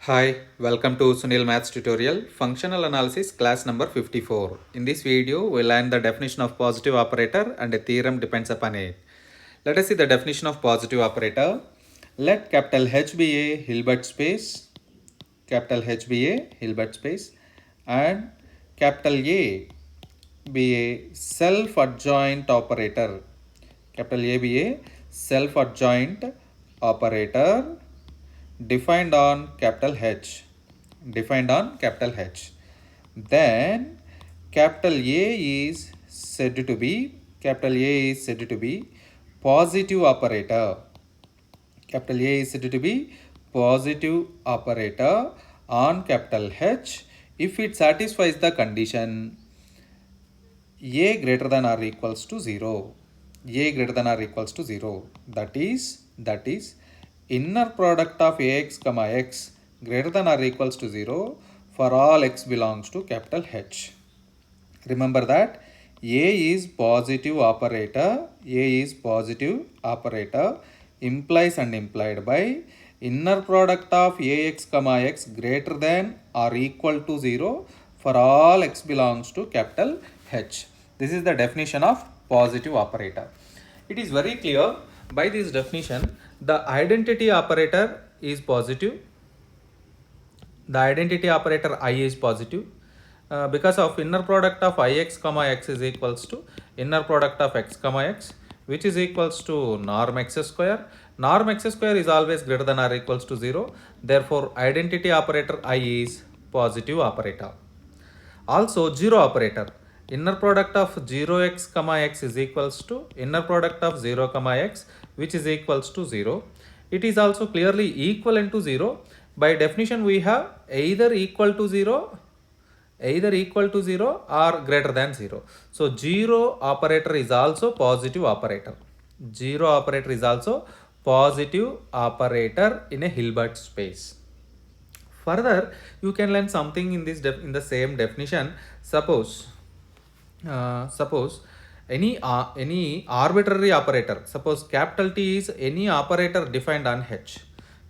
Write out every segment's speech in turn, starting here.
Hi, welcome to Sunil Maths tutorial, functional analysis class number 54. In this video, we'll learn the definition of positive operator and a theorem depends upon it. Let us see the definition of positive operator. Let capital H be a Hilbert space, capital H be a Hilbert space, and capital A be a self-adjoint operator. Capital A be a self-adjoint operator defined on capital H. Defined on capital H. Then capital A is said to be positive operator. Capital A is said to be positive operator on capital H if it satisfies the condition A greater than or equals to 0. A greater than or equals to 0. That is inner product of Ax comma x greater than or equals to 0 for all x belongs to capital H. Remember that A is positive operator. A is positive operator implies and implied by inner product of Ax comma x greater than or equal to 0 for all x belongs to capital H. This is the definition of positive operator. It is very clear by this definition the identity operator is positive. The identity operator I is positive because of inner product of ix comma x is equals to inner product of x comma x, which is equals to norm x square. Norm x square is always greater than or equals to 0. Therefore, identity operator I is positive operator. Also, zero operator. Inner product of 0x comma x is equals to inner product of 0 comma x, which is equals to 0. It is also clearly equivalent to 0. By definition, we have either equal to 0 or greater than 0. So 0 operator is also positive operator. 0 operator is also positive operator in a Hilbert space. Further, you can learn something in this in the same definition. Suppose any arbitrary operator. Suppose capital T is any operator defined on H.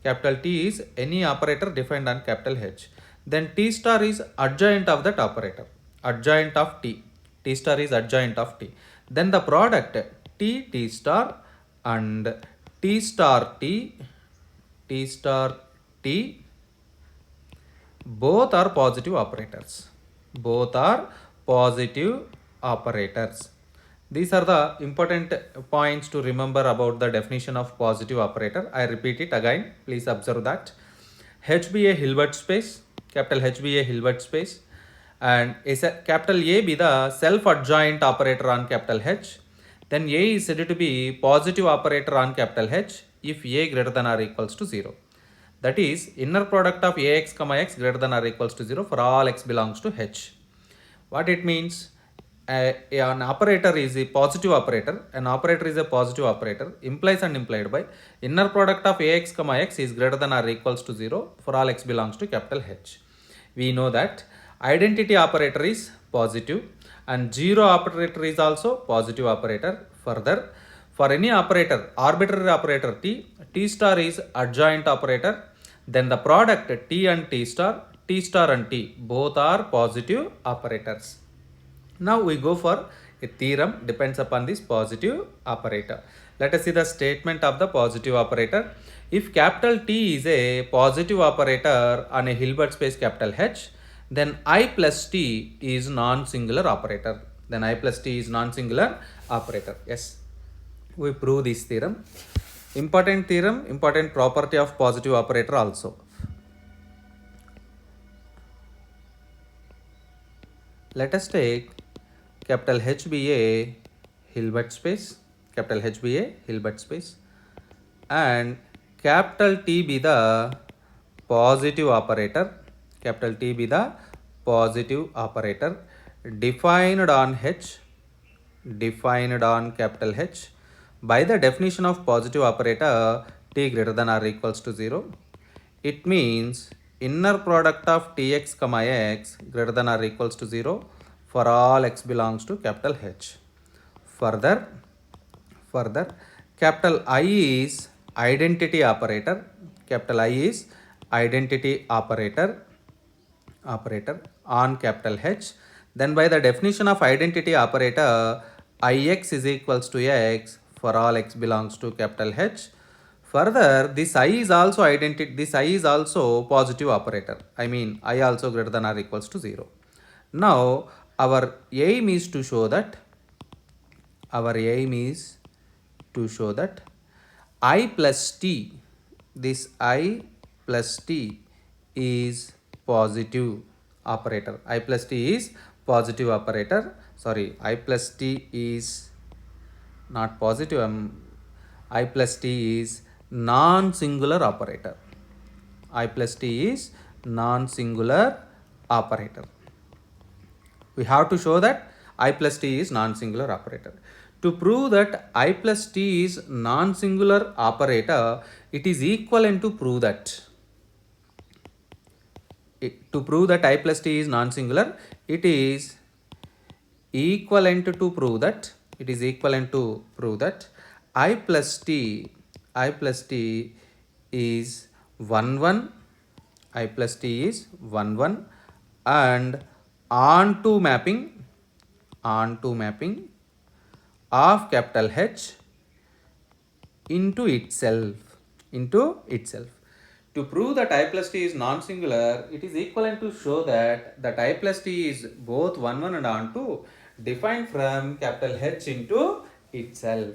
Capital T is any operator defined on capital H. Then T star is adjoint of that operator. Adjoint of T. T star is adjoint of T. Then the product T star and T star T both are positive operators. Both are positive operators. These are the important points to remember about the definition of positive operator. I repeat it again. Please observe that. H be a Hilbert space. Capital H be a Hilbert space. And capital A be the self-adjoint operator on capital H. Then A is said to be positive operator on capital H if A greater than or equals to 0. That is inner product of Ax comma x greater than or equals to 0 for all x belongs to H. What it means? An operator is a positive operator. An operator is a positive operator implies and implied by inner product of Ax comma x is greater than or equals to 0 for all x belongs to capital H. We know that identity operator is positive and zero operator is also positive operator. Further, for any operator, arbitrary operator T star is adjoint operator. Then the product T and T star and T both are positive operators. Now we go for a theorem depends upon this positive operator. Let us see the statement of the positive operator. If capital T is a positive operator on a Hilbert space capital H, then I plus T is non-singular operator. Then I plus T is non-singular operator. Yes, we prove this theorem. Important theorem, important property of positive operator also. Let us take capital H be a Hilbert space, capital H be a Hilbert space, and capital T be the positive operator, capital T be the positive operator defined on H, defined on capital H. By the definition of positive operator T greater than or equals to 0, it means inner product of Tx comma x greater than or equals to 0 for all x belongs to capital H. Further, capital I is identity operator. Capital I is identity operator on capital H. Then by the definition of identity operator, Ix is equals to x for all x belongs to capital H. Further, this I is also this I is also positive operator. I mean I also greater than or equals to 0. Now our aim is to show that I plus t, this I plus t is positive operator. I plus t is positive operator. Sorry, I plus t is not positive. I plus t is non-singular operator. I plus t is non-singular operator. We have to show that I plus t is non-singular operator. To prove that I plus t is non-singular operator, it is equivalent to prove that. To prove that I plus t is non-singular, it is equivalent to prove that. I plus t is 1 1. I plus t is 1 1 and onto mapping of capital H into itself. To prove that I plus t is non-singular, it is equivalent to show that I plus t is both 1 1 and onto defined from capital H into itself.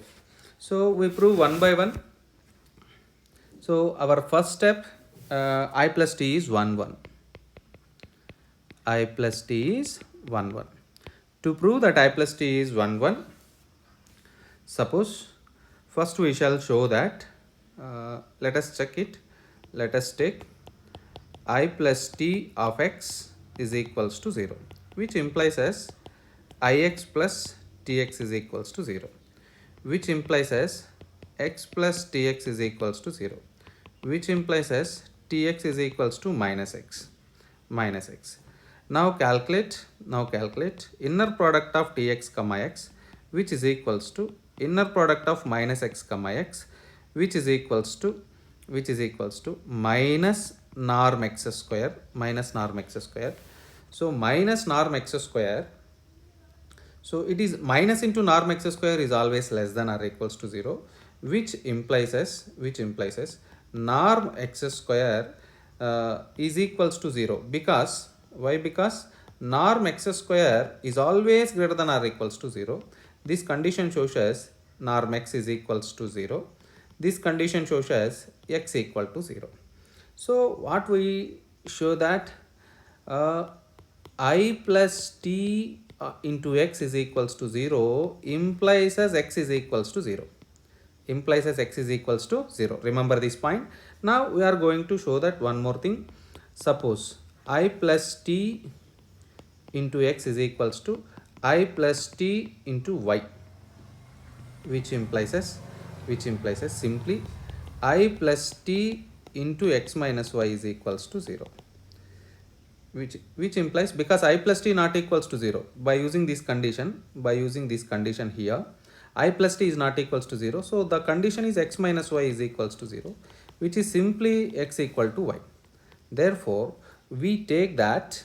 So we prove one by one. So our first step, I plus t is 1 1. I plus t is 1 1. To prove that I plus t is 1 1, suppose first we shall show that, let us check it. Let us take I plus t of x is equals to 0, which implies as ix plus tx is equals to 0, which implies as x plus tx is equals to 0, which implies as tx is equals to minus x. Now calculate inner product of tx comma x, which is equals to inner product of minus x comma x, which is equals to minus norm x square. So minus norm x square. So it is minus into norm x square is always less than or equals to 0, which implies as norm x square is equals to 0. Because why? Because norm x square is always greater than or equals to 0. This condition shows us norm x is equals to 0. This condition shows us x equal to 0. So what we show that I plus t into x is equals to 0 implies as x is equals to 0. Remember this point. Now we are going to show that one more thing. Suppose I plus t into x is equals to I plus t into y, which implies as simply I plus t into x minus y is equals to 0, which implies, because I plus t not equals to 0, by using this condition here, I plus t is not equals to 0, so the condition is x minus y is equals to 0, which is simply x equal to y. Therefore we take that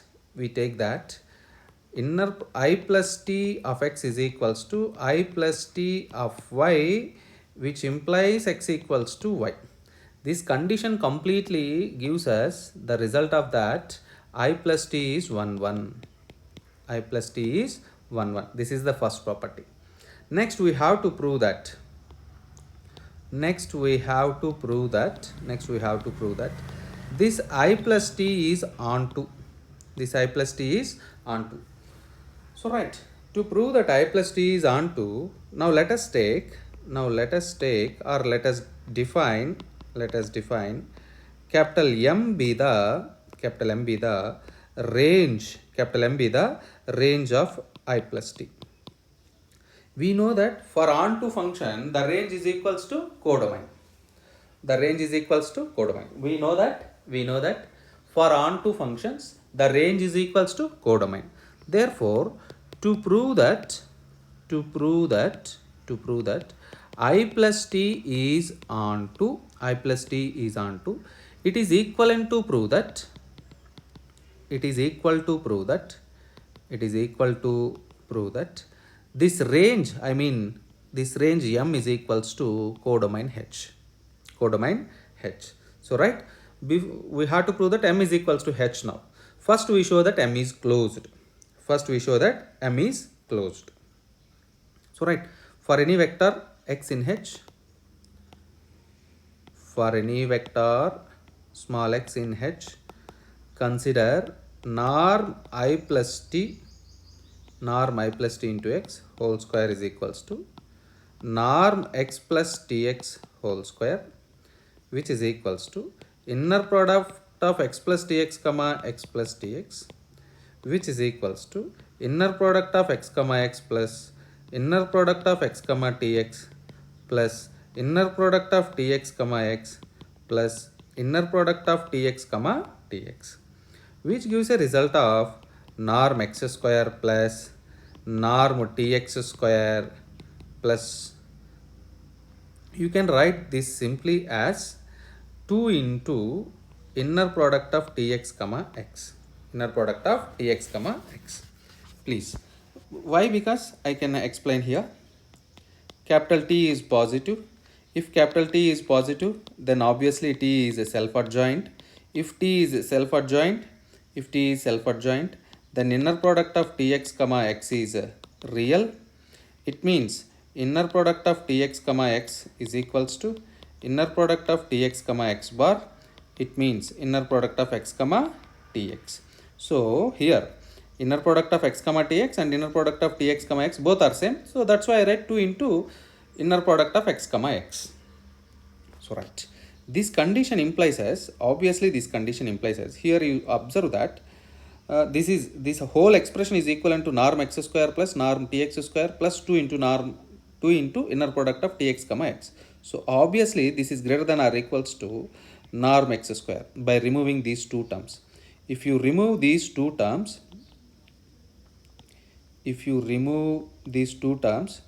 inner I plus t of x is equals to I plus t of y, which implies x equals to y. This condition completely gives us the result of that I plus t is 1 1. This is the first property. Next we have to prove that this I plus t is onto. So right, to prove that I plus t is onto, now let us define capital M be the range of I plus t. We know that for onto function the range is equals to codomain. We know that for onto functions the range is equals to codomain. Therefore to prove that I plus t is onto, I plus t is on to, it is equivalent to prove that, it is equal to prove that, it is equal to prove that this range, I mean this range M is equals to codomain H, codomain H. So right, we have to prove that M is equals to H now. First we show that M is closed, first we show that M is closed. So right, for any vector x in H, for any vector small x in H, consider norm I plus t, norm I plus t into x whole square is equals to norm x plus tx whole square, which is equals to inner product of x plus tx comma x plus tx, which is equals to inner product of x comma x plus inner product of x comma tx plus inner product of tx comma x plus inner product of tx comma tx, which gives a result of norm x square plus norm tx square plus, you can write this simply as 2 into inner product of tx comma x, inner product of tx comma x. Please, why? Because I can explain here. Capital T is positive. If capital T is positive, then obviously T is a self-adjoint. If T is self-adjoint, if T is self-adjoint, then inner product of Tx comma x is real. It means inner product of Tx comma x is equals to inner product of Tx comma x bar. It means inner product of x comma Tx. So here inner product of x comma tx and inner product of tx comma x both are same. So that's why I write 2 into inner product of x comma x. So right, this condition implies as, obviously this condition implies as, here you observe that this whole expression is equivalent to norm x square plus norm tx square plus 2 into norm 2 into inner product of tx comma x. So obviously this is greater than or equals to norm x square by removing these two terms. If you remove these two terms, if you remove these two terms,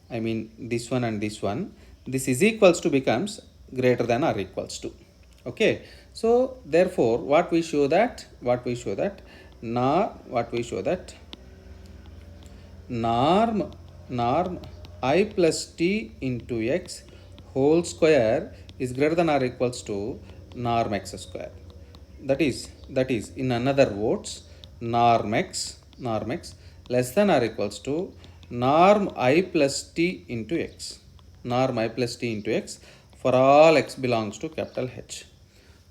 I mean this one and this one, this is equals to becomes greater than or equals to. Okay, so therefore what we show that norm I plus t into x whole square is greater than or equals to norm x square. That is in another words, norm x less than or equals to norm I plus t into x, norm I plus t into x for all x belongs to capital H,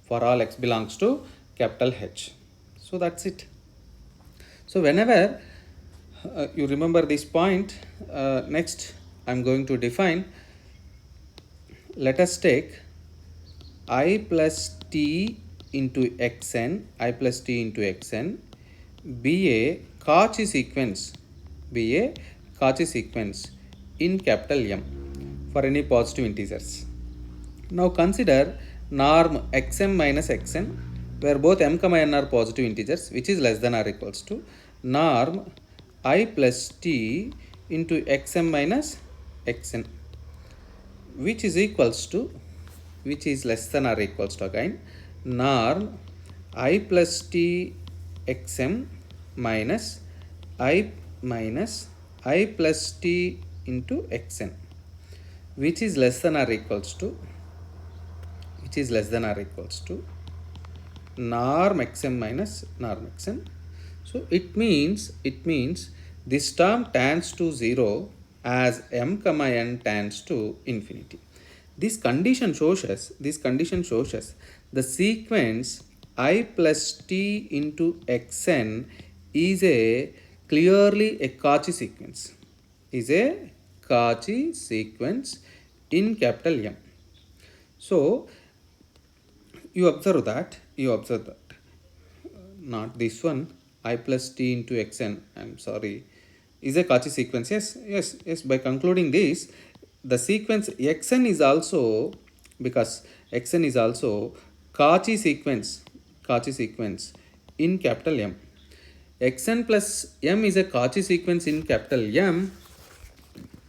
for all x belongs to capital H. So that's it. So whenever you remember this point, next I'm going to define, let us take I plus t into xn, I plus t into xn be a Cauchy sequence, be a Cauchy sequence in capital M for any positive integers. Now consider norm xm minus xn, where both m comma n are positive integers, which is less than or equals to norm I plus t into xm minus xn, which is equals to, which is less than or equals to again norm I plus t xm minus I plus t into xn, which is less than or equals to, which is less than or equals to norm xm minus norm xn. So it means this term tends to 0 as m comma n tends to infinity. This condition shows us the sequence I plus t into xn is a clearly a Cauchy sequence, is a Cauchy sequence in capital M. So you observe that not this one, I plus t into xn, I'm sorry, is a Cauchy sequence. Yes, by concluding this, the sequence xn is also, because xn is also Cauchy sequence in capital M. xn plus m is a Cauchy sequence in capital M,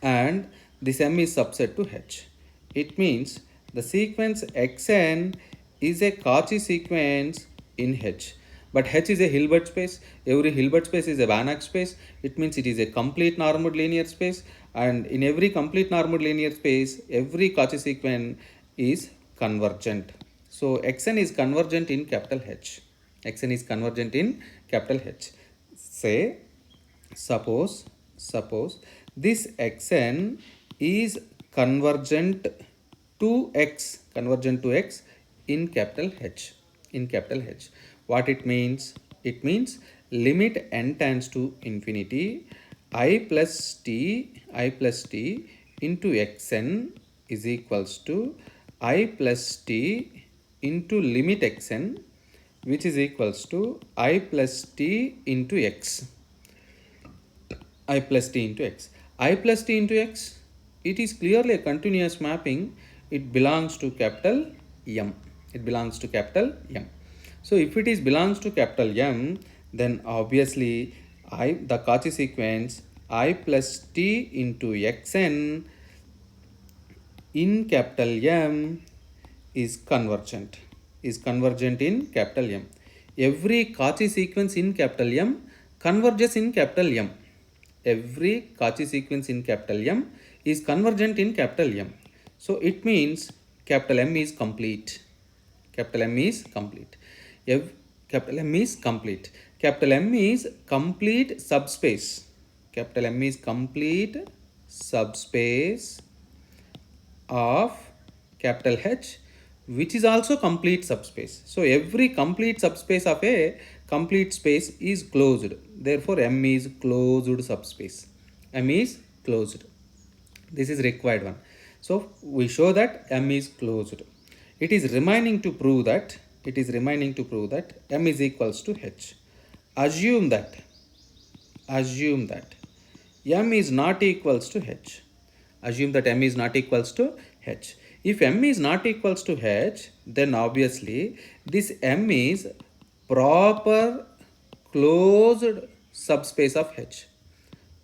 and this m is subset to H. It means The sequence xn is a Cauchy sequence in H. But H is a Hilbert space. Every Hilbert space is a Banach space. It means it is a complete normed linear space. And in every complete normed linear space, every Cauchy sequence is convergent. So xn is convergent in capital H. Xn is convergent in capital H. Say, suppose this xn is convergent to x in capital H. What it means? It means limit n tends to infinity I plus t into xn is equals to I plus t into limit xn, which is equals to I plus t into x. I plus t into x. I plus t into x, it is clearly a continuous mapping. It belongs to capital M. It belongs to capital M. So if it is belongs to capital M, then obviously the Cauchy sequence I plus t into xn in capital M is convergent in capital M. Every Cauchy sequence in capital M converges in capital M. Every Cauchy sequence in capital M is convergent in capital M. So it means capital M is complete. Capital M is complete. Capital M is complete. Capital M is complete subspace. Capital M is complete subspace of capital H, which is also complete subspace. So every complete subspace of a complete space is closed. Therefore M is closed subspace. M is closed. This is required one. So we show that M is closed. It is remaining to prove that M is equals to H. Assume that M is not equals to H. Assume that M is not equals to H. If M is not equals to H, then obviously this M is proper closed subspace of H.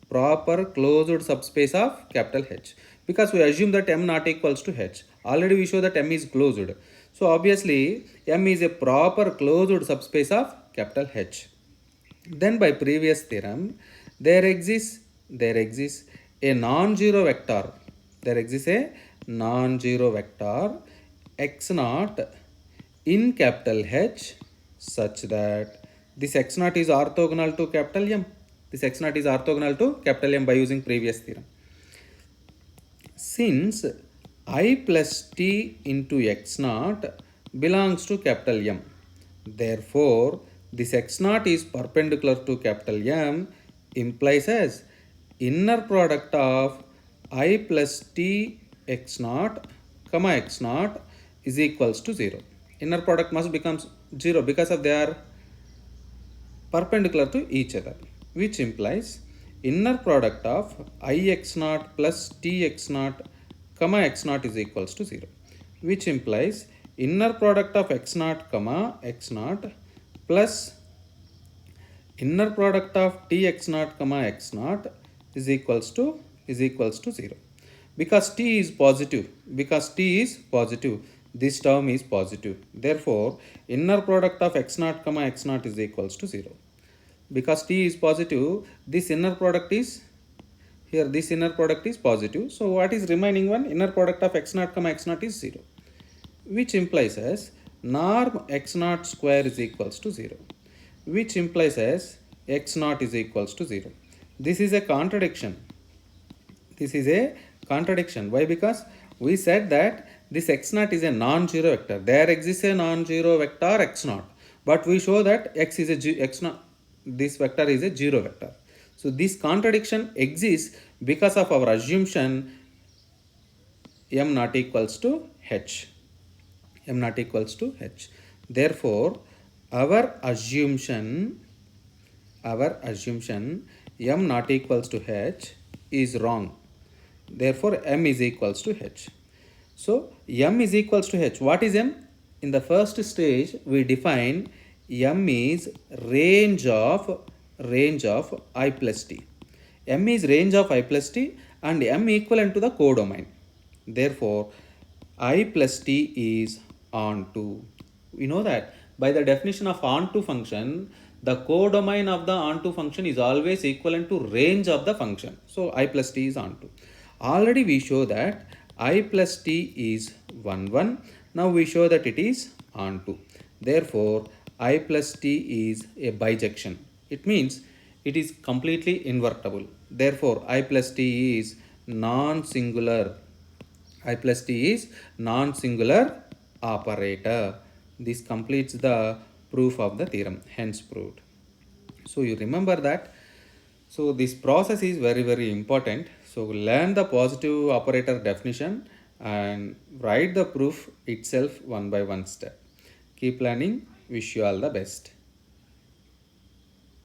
Proper closed subspace of capital H. Because we assume that M not equals to H. Already we show that M is closed. So obviously M is a proper closed subspace of capital H. Then by previous theorem, there exists a non-zero vector. There exists a non-zero vector x naught in capital H such that this x naught is orthogonal to capital M. This x naught is orthogonal to capital M by using previous theorem. Since I plus t into x naught belongs to capital M, therefore this x naught is perpendicular to capital M implies as inner product of I plus t x naught comma x naught is equals to 0. Inner product must becomes 0 because of they are perpendicular to each other, which implies inner product of I x naught plus t x naught comma x naught is equals to 0, which implies inner product of x naught comma x naught plus inner product of t x naught comma x naught is equals to 0. Because t is positive, this term is positive. Therefore inner product of x naught comma x naught is equals to 0. Because t is positive, this inner product is here, this inner product is positive. So what is remaining one? Inner product of x naught comma x naught is 0, which implies as norm x naught square is equals to 0, which implies as x naught is equals to 0. This is a contradiction. Why? Because we said that this x naught is a non-zero vector. There exists a non-zero vector x naught, but we show that this vector is a zero vector. So this contradiction exists because of our assumption M not equals to H. Therefore our assumption M not equals to H is wrong. Therefore M is equals to H. So M is equals to H. What is M? In the first stage we define M is range of I plus t. M is range of I plus t and M equivalent to the codomain. Therefore I plus t is onto. We know that by the definition of onto function, the codomain of the onto function is always equivalent to range of the function. So I plus t is onto. Already we show that I plus t is 1 1. Now we show that it is onto. Therefore I plus t is a bijection. It means it is completely invertible. Therefore I plus t is non-singular. I plus t is non-singular operator. This completes the proof of the theorem, hence proved. So you remember that. So this process is very important. So learn the positive operator definition and write the proof itself one by one step. Keep learning. Wish you all the best.